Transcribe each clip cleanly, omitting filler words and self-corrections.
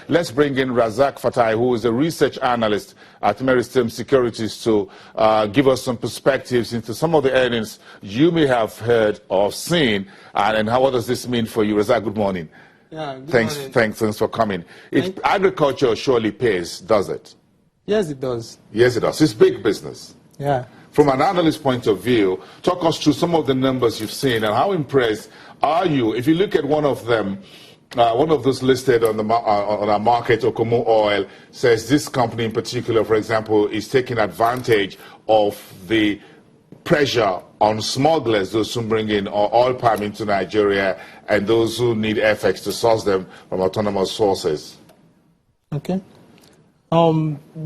Let's bring in Razak Fatai, who is a research analyst at Meristem Securities, to give us some perspectives into some of the earnings you may have heard or seen, and what does this mean for you? Razak, good morning. Yeah, good morning. Thanks for coming. Agriculture surely pays, does it? Yes, it does. Yes, it does. It's big business. Yeah. From an analyst point of view, talk us through some of the numbers you've seen and how impressed are you? If you look at one of them, one of those listed on our market, Okomo Oil, says this company in particular, for example, is taking advantage of the pressure on smugglers, those who bring in oil palm into Nigeria, and those who need FX to source them from autonomous sources. Okay.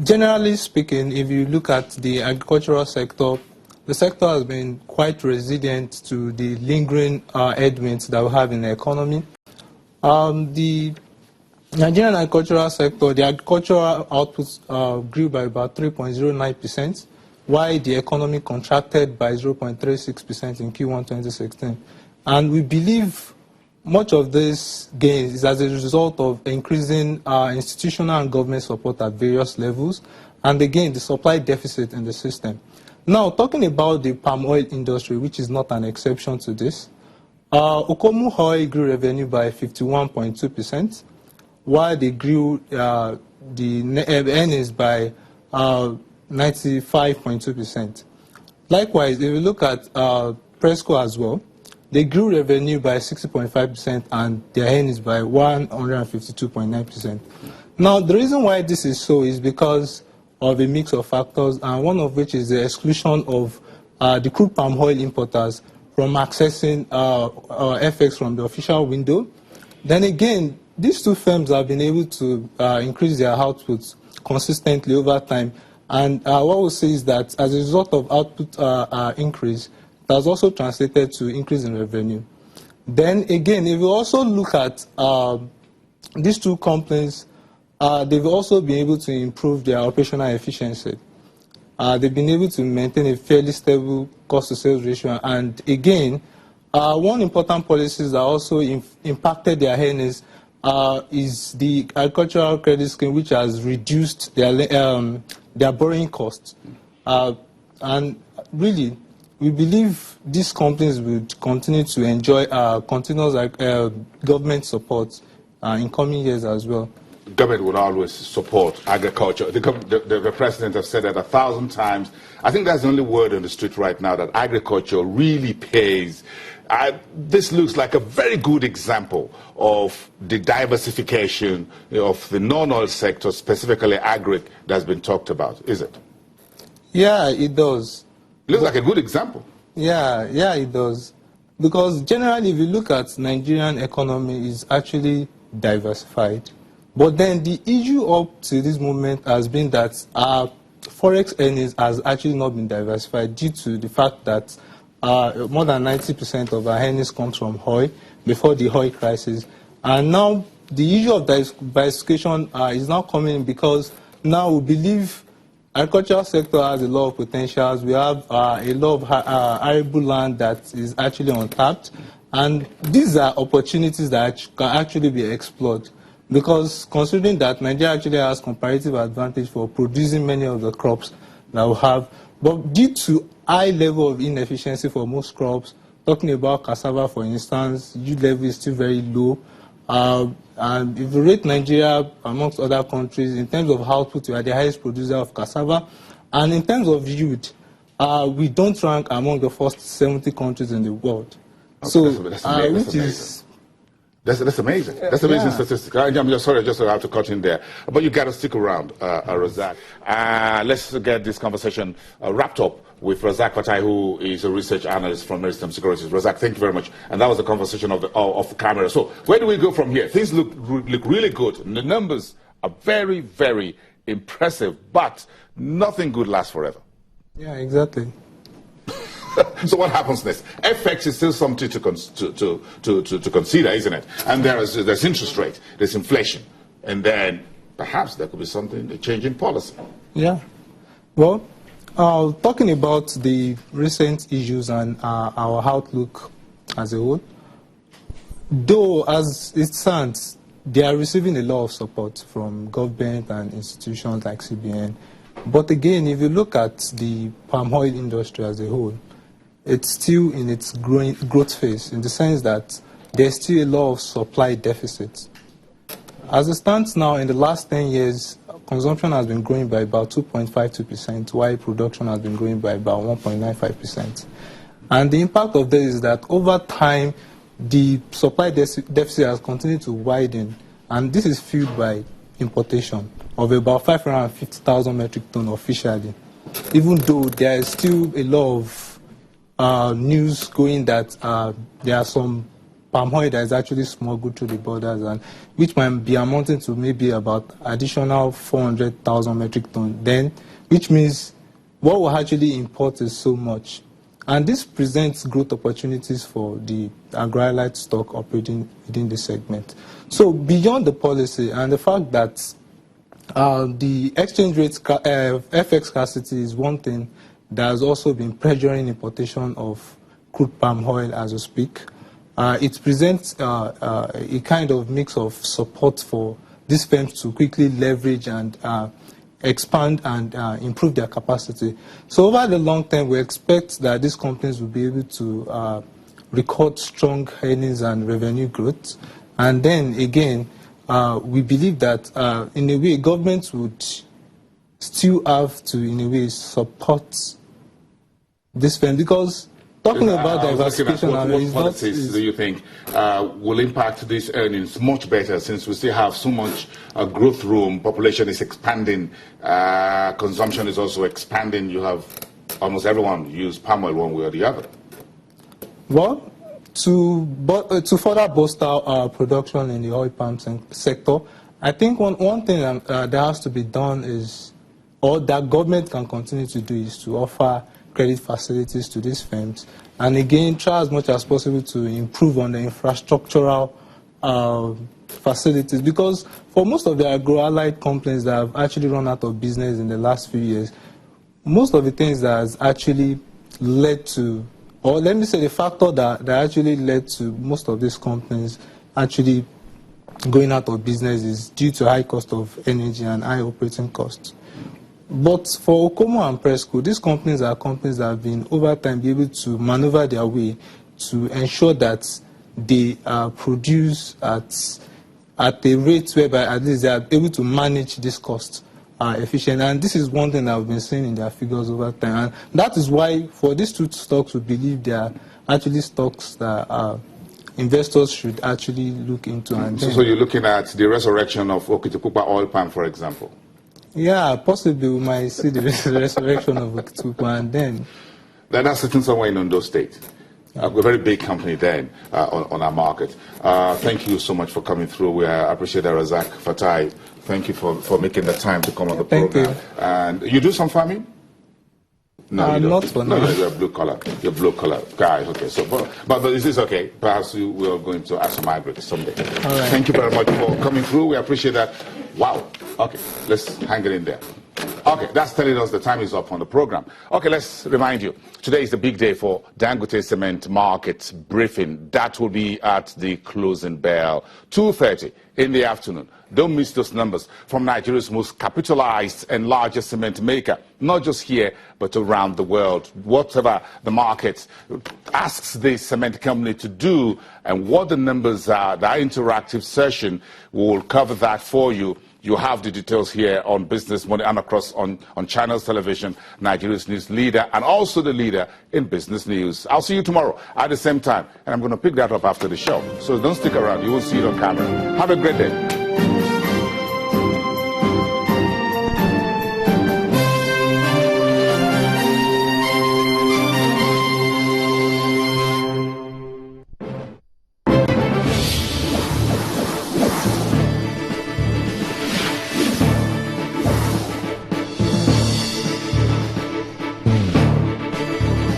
Generally speaking, if you look at the agricultural sector, the sector has been quite resilient to the lingering headwinds that we have in the economy. The Nigerian agricultural sector, the agricultural output grew by about 3.09%, while the economy contracted by 0.36% in Q1 2016. And we believe much of this gain is as a result of increasing institutional and government support at various levels, and again, the supply deficit in the system. Now, talking about the palm oil industry, which is not an exception to this, Okomu Oil grew revenue by 51.2%, while they grew the earnings by 95.2%. Likewise, if you look at Presco as well, they grew revenue by 60.5% and their earnings by 152.9%. Now, the reason why this is so is because of a mix of factors, and one of which is the exclusion of the crude palm oil importers from accessing FX from the official window. Then again, these two firms have been able to increase their outputs consistently over time. And what we'll say is that as a result of output increase, it has also translated to increase in revenue. Then again, if you also look at these two companies, they've also been able to improve their operational efficiency. They've been able to maintain a fairly stable cost-to-sales ratio. And again, one important policy that also impacted their earnings is the agricultural credit scheme, which has reduced their borrowing costs. And really, we believe these companies would continue to enjoy continuous government support in coming years as well. The government would always support agriculture. The president has said that 1,000 times. I think that's the only word on the street right now, that agriculture really pays. This looks like a very good example of the diversification of the non-oil sector, specifically agri, that's been talked about, is it? Yeah, it does. Looks like a good example. Yeah, it does. Because generally, if you look at Nigerian economy, is actually diversified. But then the issue up to this moment has been that our forex earnings has actually not been diversified due to the fact that more than 90% of our earnings comes from oil before the oil crisis. And now the issue of diversification is now coming because now we believe agricultural sector has a lot of potentials. We have a lot of arable land that is actually untapped. And these are opportunities that can actually be explored. Because considering that Nigeria actually has comparative advantage for producing many of the crops that we have, but due to high level of inefficiency for most crops, talking about cassava, for instance, yield level is still very low. And if you rate Nigeria amongst other countries, in terms of output, we are the highest producer of cassava. And in terms of yield, we don't rank among the first 70 countries in the world. Okay, so, that's amazing. That's amazing. That's amazing statistic. I'm just sorry, I have to cut in there. But you got to stick around, Razak. Let's get this conversation wrapped up with Razak Fatai, who is a research analyst from Meristem Securities. Razak, thank you very much. And that was the conversation of the camera. So where do we go from here? Things look really good. And the numbers are very, very impressive, but nothing good lasts forever. Yeah, exactly. So what happens next? FX is still something to consider, isn't it? And there's interest rate, there's inflation, and then perhaps there could be something, a change in policy. Yeah. Well, talking about the recent issues and our outlook as a whole, though as it stands, they are receiving a lot of support from government and institutions like CBN. But again, if you look at the palm oil industry as a whole, it's still in its growth phase, in the sense that there's still a lot of supply deficits. As it stands now, in the last 10 years, consumption has been growing by about 2.52%, while production has been growing by about 1.95%. And the impact of this is that over time, the supply deficit has continued to widen, and this is fueled by importation of about 550,000 metric tons officially, even though there is still a lot of news going that there are some palm oil that is actually smuggled through the borders, and which might be amounting to maybe about additional 400,000 metric tons, then, which means what we actually import is so much. And this presents growth opportunities for the Agro-Allied stock operating within the segment. So beyond the policy and the fact that the exchange rate, FX scarcity is one thing that has also been pressuring importation of crude palm oil as we speak. It presents a kind of mix of support for these firms to quickly leverage and expand and improve their capacity. So over the long term, we expect that these companies will be able to record strong earnings and revenue growth. And then again, we believe that in a way, governments would still have to, in a way, support this firm, because talking about diversification, what policies do you think will impact these earnings much better, since we still have so much growth room, population is expanding, consumption is also expanding, you have almost everyone use palm oil one way or the other? Well, to further bolster our production in the oil palm sector, I think one thing that has to be done is, or that government can continue to do, is to offer credit facilities to these firms, and again try as much as possible to improve on the infrastructural facilities, because for most of the agro-allied companies that have actually run out of business in the last few years, most of the things that has actually led to, or let me say the factor that actually led to most of these companies actually going out of business is due to high cost of energy and high operating costs. But for Okomo and Presco, these companies are companies that have been over time be able to maneuver their way to ensure that they produce at a rate whereby at least they are able to manage this cost efficiently. And this is one thing that we've been seeing in their figures over time. And that is why for these two stocks, we believe they are actually stocks that investors should actually look into. And so you're looking at the resurrection of Okitipupa oil palm, for example? Yeah, possibly we might see the resurrection of Okitipupa, and then... That's sitting somewhere in Ondo State. A very big company then on our market. Thank you so much for coming through. We appreciate that, Razak Fatai. Thank you for making the time to come on the program. Thank you. And you do some farming? No, you don't. Not for now. No, you're blue collar. You're blue collar guy. Okay, so but is this okay? Perhaps we are going to ask some migrate someday. All right. Thank you very much for coming through. We appreciate that. Wow. Okay, let's hang it in there. Okay, that's telling us the time is up on the program. Okay, let's remind you, today is the big day for Dangote Cement Market Briefing. That will be at the closing bell, 2:30 in the afternoon. Don't miss those numbers from Nigeria's most capitalized and largest cement maker, not just here, but around the world. Whatever the market asks the cement company to do and what the numbers are, that interactive session will cover that for you. You have the details here on Business Money and across on Channels Television, Nigeria's news leader, and also the leader in business news. I'll see you tomorrow at the same time, and I'm going to pick that up after the show. So don't stick around. You will see it on camera. Have a great day.